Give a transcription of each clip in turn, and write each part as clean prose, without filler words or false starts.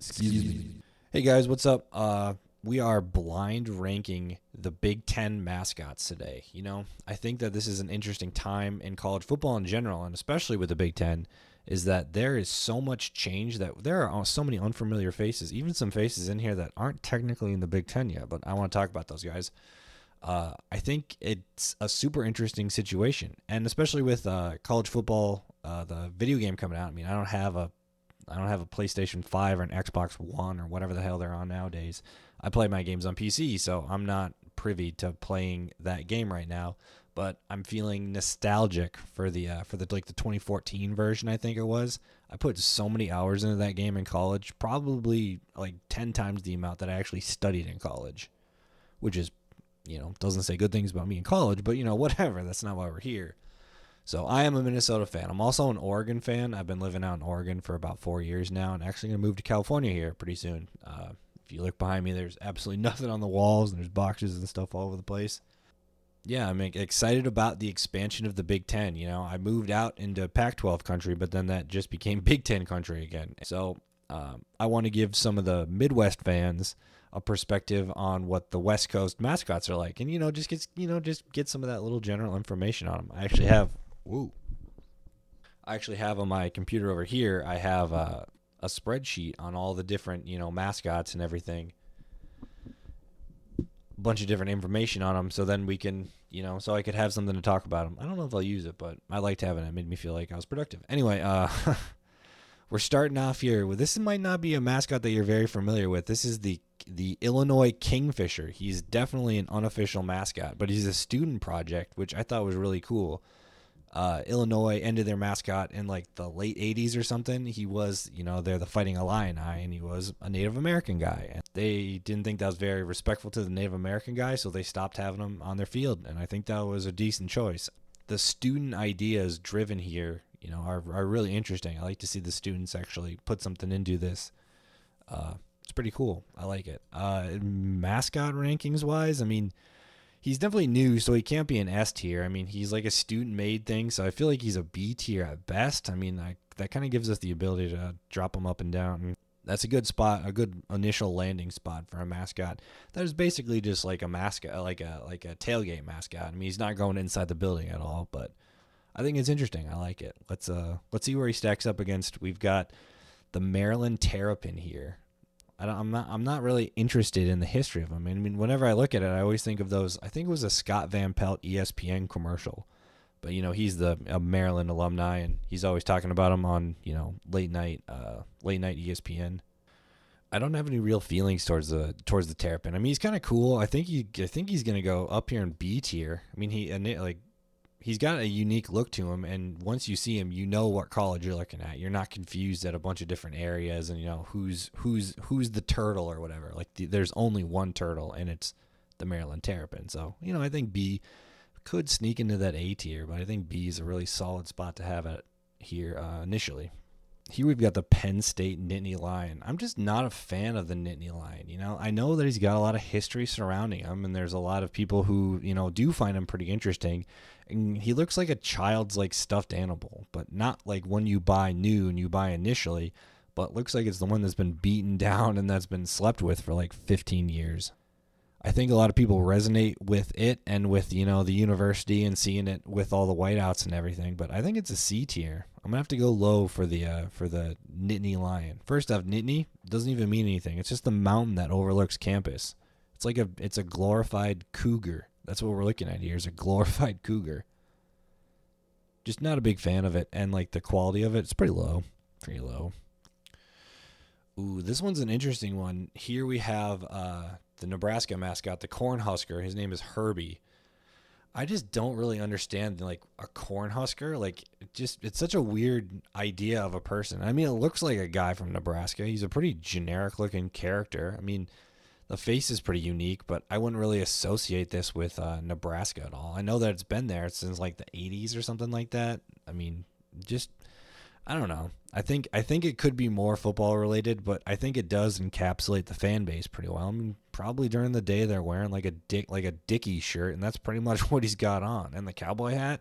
Excuse me. Hey guys, what's up? We are blind ranking the Big Ten mascots today. I think that this is an interesting time in college football in general, and especially with the Big Ten, is that there is so much change that there are so many unfamiliar faces, even some faces in here that aren't technically in the Big Ten yet, but I want to talk about those guys. I think it's a super interesting situation, and especially with college football, the video game coming out. I mean, I don't have a PlayStation 5 or an Xbox One or whatever the hell they're on nowadays. I play my games on PC, so I'm not privy to playing that game right now. But I'm feeling nostalgic for the 2014 version. I think it was. I put so many hours into that game in college, probably like 10 times the amount that I actually studied in college, which is, doesn't say good things about me in college, but whatever. That's not why we're here. So I am a Minnesota fan. I'm also an Oregon fan. I've been living out in Oregon for about 4 years now, and actually going to move to California here pretty soon. If you look behind me, there's absolutely nothing on the walls, and there's boxes and stuff all over the place. Yeah, I'm excited about the expansion of the Big Ten. I moved out into Pac-12 country, but then that just became Big Ten country again. So I want to give some of the Midwest fans a perspective on what the West Coast mascots are like, and just get some of that little general information on them. Woo. I actually have on my computer over here, I have a spreadsheet on all the different, mascots and everything. A bunch of different information on them. So then we can, so I could have something to talk about them. I don't know if I'll use it, but I liked having it. It made me feel like I was productive. Anyway, we're starting off here with, this might not be a mascot that you're very familiar with. This is the Illinois Kingfisher. He's definitely an unofficial mascot, but he's a student project, which I thought was really cool. Illinois ended their mascot in like the late 80s or something. He was, they're the Fighting Illini, and he was a Native American guy. And they didn't think that was very respectful to the Native American guy, so they stopped having him on their field. And I think that was a decent choice. The student ideas driven here, are really interesting. I like to see the students actually put something into this. It's pretty cool. I like it. Mascot rankings wise, I mean, he's definitely new, so he can't be an S tier. I mean, he's like a student-made thing, so I feel like he's a B tier at best. I mean, that kind of gives us the ability to drop him up and down. And that's a good spot, a good initial landing spot for a mascot. That is basically just like a mascot, like a tailgate mascot. I mean, he's not going inside the building at all, but I think it's interesting. I like it. Let's see where he stacks up against. We've got the Maryland Terrapin here. I'm not really interested in the history of him. I mean, whenever I look at it, I always think of those. I think it was a Scott Van Pelt ESPN commercial, but he's a Maryland alumni, and he's always talking about him on late night ESPN. I don't have any real feelings towards the Terrapin. I mean, he's kind of cool. I think he's gonna go up here in B tier. I mean, he's got a unique look to him, and once you see him, you know what college you're looking at. You're not confused at a bunch of different areas, and who's the turtle or whatever. Like there's only one turtle, and it's the Maryland Terrapin. So I think B could sneak into that A tier, but I think B is a really solid spot to have it here initially. Here we've got the Penn State Nittany Lion. I'm just not a fan of the Nittany Lion. I know that he's got a lot of history surrounding him, and there's a lot of people who do find him pretty interesting. And he looks like a child's like stuffed animal, but not like one you buy new and you buy initially, but looks like it's the one that's been beaten down and that's been slept with for like 15 years. I think a lot of people resonate with it and with, the university and seeing it with all the whiteouts and everything, but I think it's a C tier. I'm going to have to go low for the Nittany Lion. First off, Nittany doesn't even mean anything. It's just the mountain that overlooks campus. It's a glorified cougar. That's what we're looking at here, is a glorified cougar. Just not a big fan of it, and like the quality of it's pretty low. Pretty low. Ooh, this one's an interesting one. Here we have the Nebraska mascot, the Cornhusker. His name is Herbie. I just don't really understand like a Cornhusker. Like it's such a weird idea of a person. I mean, it looks like a guy from Nebraska. He's a pretty generic looking character. I mean, the face is pretty unique, but I wouldn't really associate this with Nebraska at all. I know that it's been there since like the 80s or something like that. I mean, I don't know. I think it could be more football related, but I think it does encapsulate the fan base pretty well. I mean, probably during the day they're wearing like a Dickie shirt, and that's pretty much what he's got on, and the cowboy hat.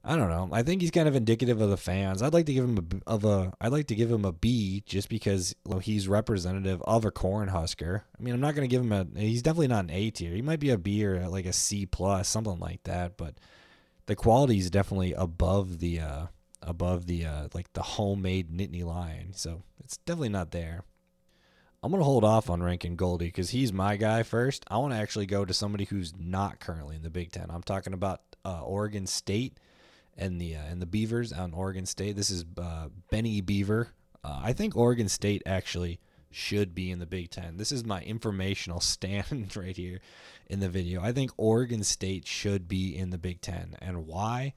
I don't know. I think he's kind of indicative of the fans. I'd like to give him I'd like to give him a B just because he's representative of a Cornhusker. I mean, I'm not going to give him he's definitely not an A tier. He might be a B or like a C plus, something like that, but the quality is definitely above the like the homemade Nittany Lion. So, it's definitely not there. I'm going to hold off on ranking Goldie because he's my guy first. I want to actually go to somebody who's not currently in the Big Ten. I'm talking about Oregon State and the Beavers out in Oregon State. This is Benny Beaver. I think Oregon State actually should be in the Big Ten. This is my informational stand right here in the video. I think Oregon State should be in the Big Ten. And why?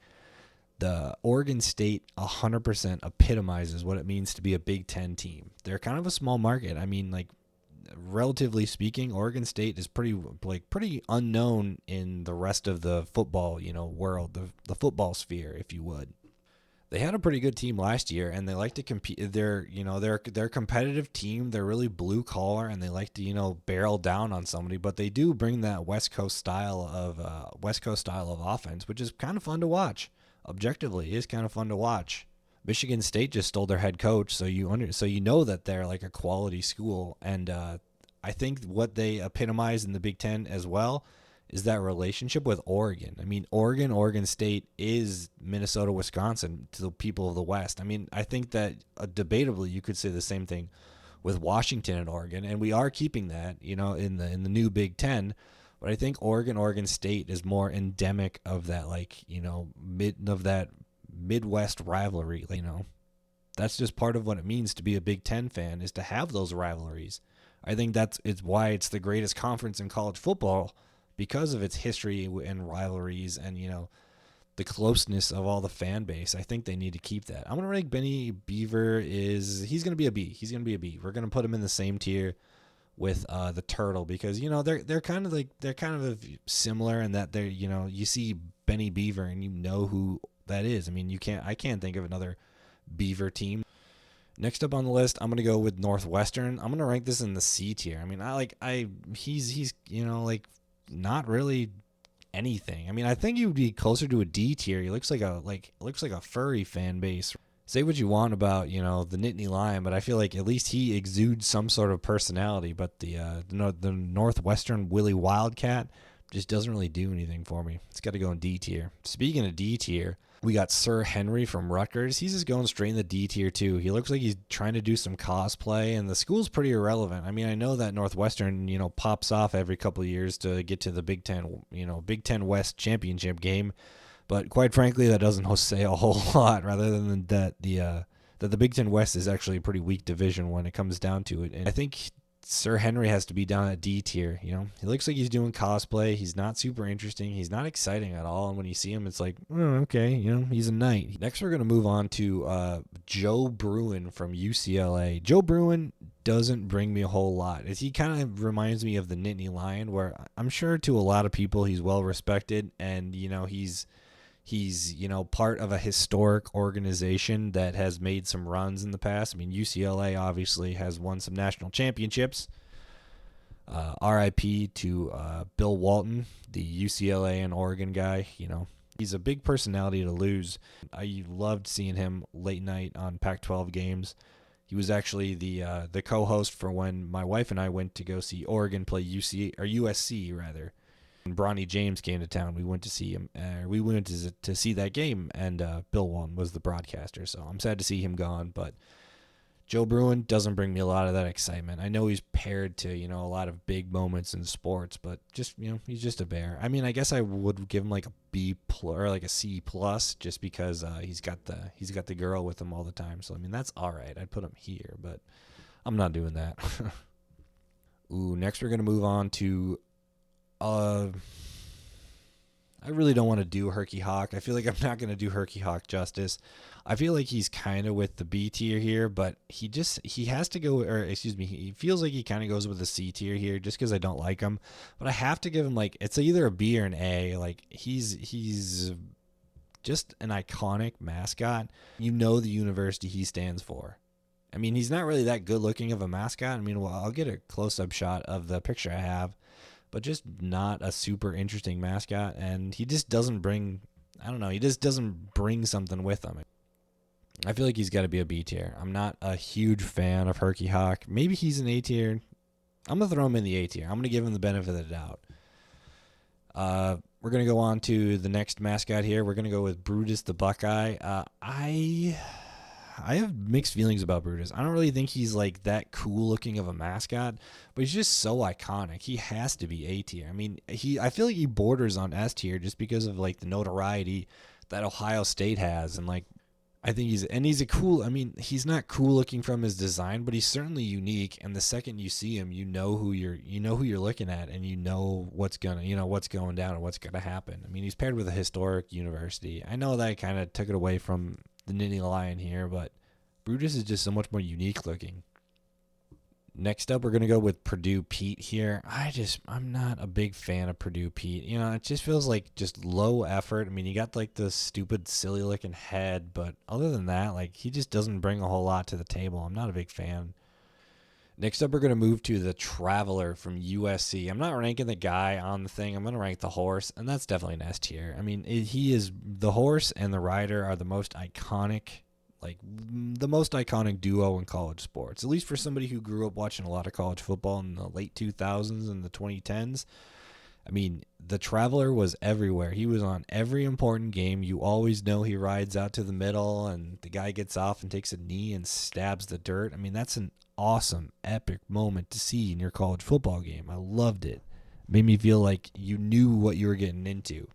The Oregon State 100% epitomizes what it means to be a Big Ten team. They're kind of a small market. I mean, like, relatively speaking, Oregon State is pretty unknown in the rest of the football, world, the football sphere, if you would. They had a pretty good team last year, and they like to compete. They're a competitive team. They're really blue collar, and they like to barrel down on somebody. But they do bring that West Coast style of offense, which is kind of fun to watch. Objectively, it is kind of fun to watch. Michigan State just stole their head coach, so you know that they're like a quality school, and I think what they epitomize in the Big Ten as well is that relationship with Oregon. I mean, Oregon State is Minnesota, Wisconsin to the people of the West. I mean, I think that debatably you could say the same thing with Washington and Oregon, and we are keeping that, in the new Big Ten. But I think Oregon State is more endemic of that, Midwest rivalry. That's just part of what it means to be a Big Ten fan, is to have those rivalries. I think it's why it's the greatest conference in college football, because of its history and rivalries and the closeness of all the fan base. I think they need to keep that. I'm gonna rank Benny Beaver he's gonna be a B. He's gonna be a B. We're gonna put him in the same tier with the turtle, because they're kind of similar in that they're you see Benny Beaver and you know who that is. I mean, I can't think of another Beaver team. Next up on the list, I'm gonna go with Northwestern. I'm gonna rank this in the C tier. I mean, he's not really anything. I mean, I think he would be closer to a D tier. He looks like a furry fan base. Say what you want about the Nittany Lion, but I feel like at least he exudes some sort of personality. But the Northwestern Willie Wildcat just doesn't really do anything for me. It's got to go in D tier. Speaking of D tier, we got Sir Henry from Rutgers. He's just going straight in the D tier too. He looks like he's trying to do some cosplay, and the school's pretty irrelevant. I mean, I know that Northwestern pops off every couple of years to get to the Big Ten West championship game. But quite frankly, that doesn't say a whole lot, rather than that the Big Ten West is actually a pretty weak division when it comes down to it. And I think Sir Henry has to be down at D tier. He looks like he's doing cosplay. He's not super interesting. He's not exciting at all. And when you see him, it's like, oh, okay, he's a knight. Next, we're going to move on to Joe Bruin from UCLA. Joe Bruin doesn't bring me a whole lot. He kind of reminds me of the Nittany Lion, where I'm sure to a lot of people he's well respected, and he's part of a historic organization that has made some runs in the past. I mean, UCLA obviously has won some national championships. RIP to Bill Walton, the UCLA and Oregon guy. He's a big personality to lose. I loved seeing him late night on Pac-12 games. He was actually the co-host for when my wife and I went to go see Oregon play USC rather. When Bronny James came to town, we went to see him. We went to see that game, and Bill Walton was the broadcaster. So I'm sad to see him gone. But Joe Bruin doesn't bring me a lot of that excitement. I know he's paired to a lot of big moments in sports, but just he's just a bear. I mean, I guess I would give him like a B plus or like a C plus, just because he's got the girl with him all the time. So I mean, that's all right. I'd put him here, but I'm not doing that. Ooh, next we're gonna move on to. I really don't want to do Herky Hawk. I feel like I'm not going to do Herky Hawk justice. I feel like he's kind of with the B tier here, but he has to go, or excuse me, he feels like he kind of goes with the C tier here just because I don't like him. But I have to give him it's either a B or an A. Like he's just an iconic mascot. The university he stands for. I mean, he's not really that good looking of a mascot. I mean, well, I'll get a close-up shot of the picture I have, but just not a super interesting mascot, and he just doesn't bring I don't know. He just doesn't bring something with him. I feel like he's got to be a B tier. I'm not a huge fan of Herky Hawk. Maybe he's an A tier. I'm going to throw him in the A tier. I'm going to give him the benefit of the doubt. We're going to go on to the next mascot here. We're going to go with Brutus the Buckeye. I have mixed feelings about Brutus. I don't really think he's like that cool looking of a mascot, but he's just so iconic. He has to be A tier. I mean, I feel like he borders on S tier just because of like the notoriety that Ohio State has, and like I think he's a cool. I mean, he's not cool looking from his design, but he's certainly unique. And the second you see him, you know who you're looking at, and you know what's going down and what's gonna happen. I mean, he's paired with a historic university. I know that I kind of took it away from the Nittany Lion here, but Brutus is just so much more unique looking. Next up, we're going to go with Purdue Pete here. I'm not a big fan of Purdue Pete. You know, it just feels like just low effort. I mean, you got like the stupid, silly looking head, but other than that, like he just doesn't bring a whole lot to the table. I'm not a big fan. Next up, we're going to move to the Traveler from USC. I'm not ranking the guy on the thing. I'm going to rank the horse, and that's definitely an S tier. I mean, he is the horse and the rider are the most iconic duo in college sports, at least for somebody who grew up watching a lot of college football in the late 2000s and the 2010s. I mean, the Traveler was everywhere. He was on every important game. You always know he rides out to the middle and the guy gets off and takes a knee and stabs the dirt. I mean, that's an awesome, epic moment to see in your college football game. I loved it. Made me feel like you knew what you were getting into.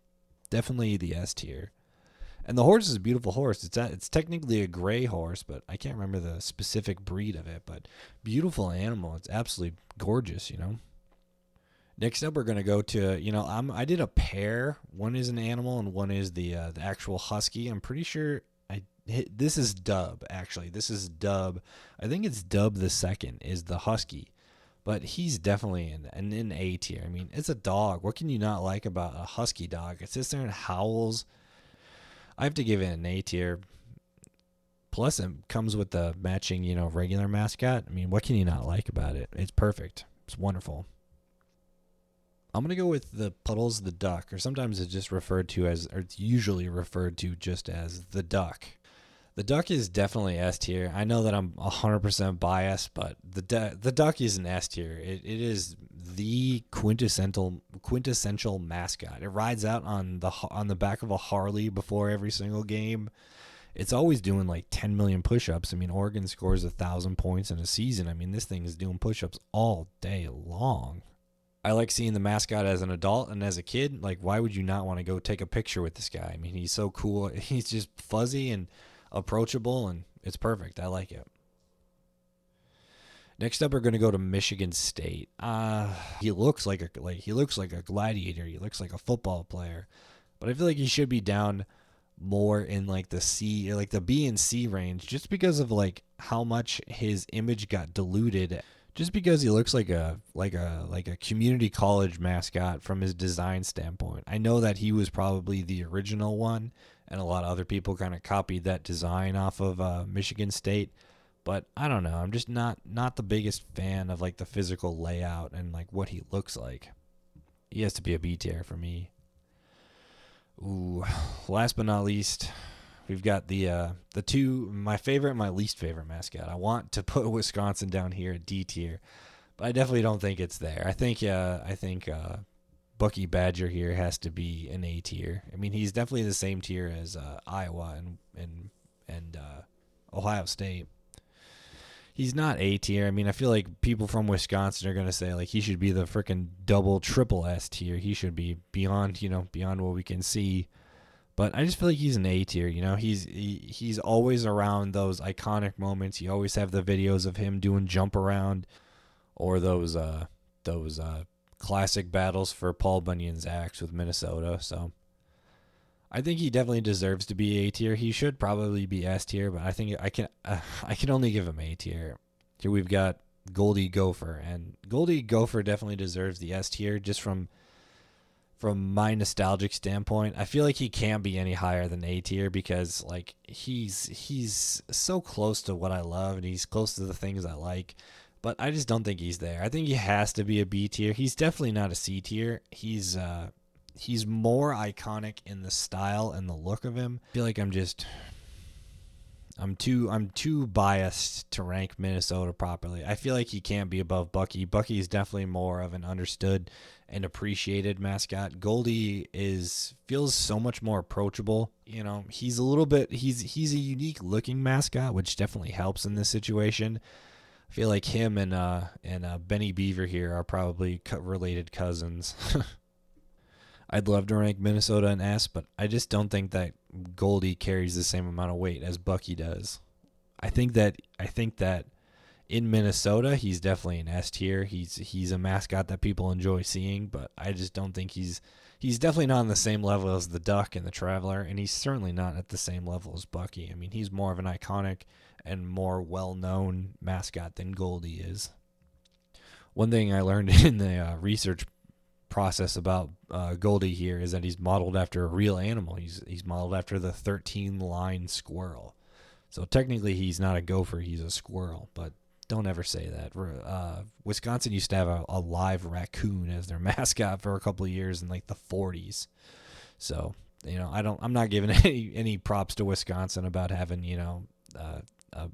Definitely the S tier. And the horse is a beautiful horse. It's technically a gray horse, but I can't remember the specific breed of it. But beautiful animal. It's absolutely gorgeous, you know. Next up, we're going to go to, I did a pair. One is an animal and one is the actual husky. I'm pretty sure this is Dub, actually. This is Dub. I think it's Dub the second is the husky. But he's definitely in A tier. I mean, it's a dog. What can you not like about a husky dog? It sits there and howls. I have to give it an A tier. Plus, it comes with the matching, regular mascot. I mean, what can you not like about it? It's perfect. It's wonderful. I'm going to go with the Puddles the Duck, or sometimes it's just referred to as, or it's usually referred to just as the Duck. The Duck is definitely S tier. I know that I'm 100% biased, but the Duck is an S tier. It is the quintessential mascot. It rides out on the back of a Harley before every single game. It's always doing like 10 million push-ups. I mean, Oregon scores 1,000 points in a season. I mean, this thing is doing push-ups all day long. I like seeing the mascot as an adult and as a kid. Like, why would you not want to go take a picture with this guy? I mean, he's so cool. He's just fuzzy and approachable, and it's perfect. I like it. Next up, we're going to go to Michigan State. He looks like a gladiator. He looks like a football player, but I feel like he should be down more in like the C, like the B and C range, just because of like how much his image got diluted. Just because he looks like a community college mascot from his design standpoint. I know that he was probably the original one, and a lot of other people kind of copied that design off of Michigan State. But I don't know. I'm just not the biggest fan of like the physical layout and like what he looks like. He has to be a B tier for me. Ooh, last but not least, we've got the two, my favorite and my least favorite mascot. I want to put Wisconsin down here at D tier, but I definitely don't think it's there. I think Bucky Badger here has to be an A tier. I mean, he's definitely the same tier as Iowa and Ohio State. He's not A tier. I mean, I feel like people from Wisconsin are going to say like he should be the freaking double, triple S tier. He should be beyond what we can see. But I just feel like he's an A tier. He's always around those iconic moments. You always have the videos of him doing jump around, or those classic battles for Paul Bunyan's axe with Minnesota. So I think he definitely deserves to be A tier. He should probably be S tier, but I think I can only give him A tier. Here we've got Goldie Gopher, and Goldie Gopher definitely deserves the S tier just from my nostalgic standpoint. I feel like he can't be any higher than A tier because like he's so close to what I love and he's close to the things I like, but I just don't think he's there. I think he has to be a B tier. He's definitely not a C tier. He's he's more iconic in the style and the look of him. I feel like I'm too biased to rank Minnesota properly. I feel like he can't be above Bucky. Bucky is definitely more of an understood and appreciated mascot. Goldie feels so much more approachable. You know, he's a unique looking mascot, which definitely helps in this situation. I feel like him and Benny Beaver here are probably related cousins. I'd love to rank Minnesota an S, but I just don't think that Goldie carries the same amount of weight as Bucky does. I think that in Minnesota he's definitely an S tier. He's a mascot that people enjoy seeing, but I just don't think he's definitely not on the same level as the Duck and the Traveler, and he's certainly not at the same level as Bucky. I mean, he's more of an iconic and more well-known mascot than Goldie is. One thing I learned in the research process about Goldie here is that he's modeled after a real animal. He's modeled after the 13-line squirrel. So technically he's not a gopher, he's a squirrel, but don't ever say that. Wisconsin used to have a live raccoon as their mascot for a couple of years in like the 40s. So, you know, I'm not giving any props to Wisconsin about having, you know,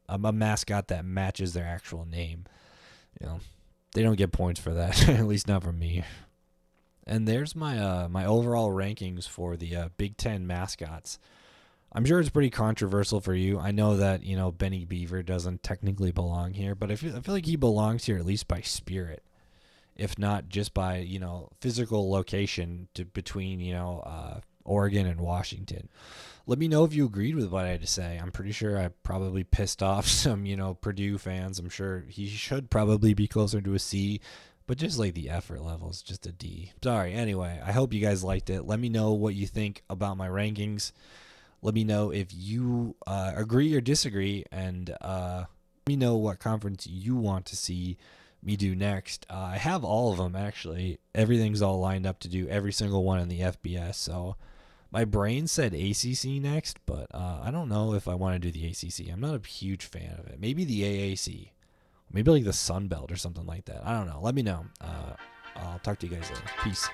a mascot that matches their actual name. You know, they don't get points for that, at least not from me. And there's my my overall rankings for the Big Ten mascots. I'm sure it's pretty controversial for you. I know that, you know, Benny Beaver doesn't technically belong here, but I feel like he belongs here at least by spirit, if not just by, you know, physical location between, you know, Oregon and Washington. Let me know if you agreed with what I had to say. I'm pretty sure I probably pissed off some, you know, Purdue fans. I'm sure he should probably be closer to a C. But just like the effort level is just a D. Sorry. Anyway, I hope you guys liked it. Let me know what you think about my rankings. Let me know if you agree or disagree. And let me know what conference you want to see me do next. I have all of them, actually. Everything's all lined up to do every single one in the FBS. So my brain said ACC next, but I don't know if I want to do the ACC. I'm not a huge fan of it. Maybe the AAC. Maybe like the Sun Belt or something like that. I don't know. Let me know. I'll talk to you guys later. Peace.